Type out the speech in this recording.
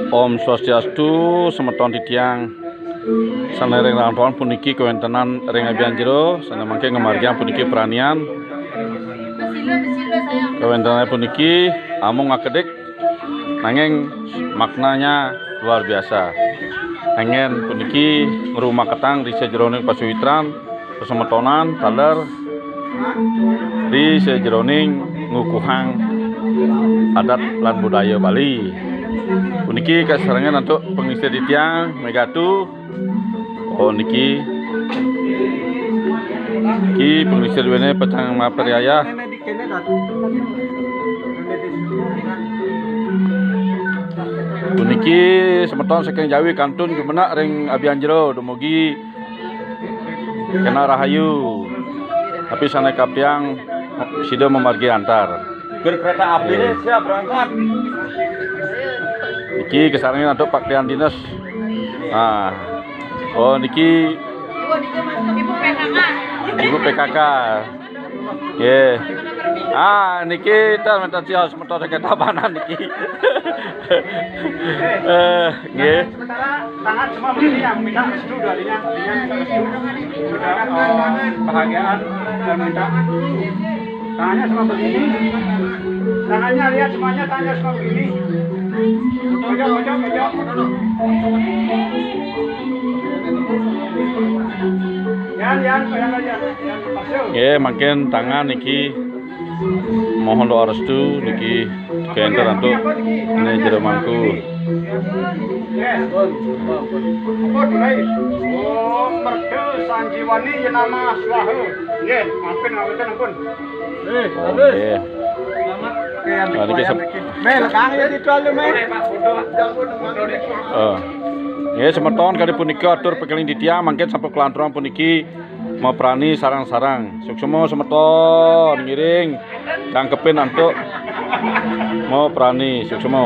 Om Swastiastu, semeton titiang sanereng rangkauan puniki kewentenan ring abian jero sana mangke ngemargian puniki peranian kewentenan puniki amung ngakedik nanging maknanya luar biasa. Pengen puniki ngerumah ketang di sejeroning pasuitran pesemetonan taler di sejeroning ngukuhang adat lan budaya Bali. Puniki kasarangan untuk pengisi di tiang megatu. Oh niki pengisi duene petang maperiaya. Puniki semeton saking Jawi kantun jumenak ring abian jero dumugi kena rahayu. Tapi sana kaptiang sida memargi antar. Berkereta api siap berangkat. Niki kesarangan untuk pakaian dinas. Nah, oh niki Ibu PKK. Yeah. Niki kita minta siap sementara kita tabanan niki. Nggih. Sementara tangan semua begini yang minta restu darinya restu. Bahagiaan dan minta tangannya semua begini. Tangannya lihat semuanya tangannya semua begini. Pojok. Yan, makin tangan niki mohon doa restu niki keenter untuk ini jero mangku. Oh, merdu sanjiwani nama swahu. Nggih, ampun. Oke. Ya semeton kali punika atur pekeling ditia mangken sampai kelantron puniki mau prani sarang-sarang suksemo semeton ngiring cangkepin antuk mau prani suksemo.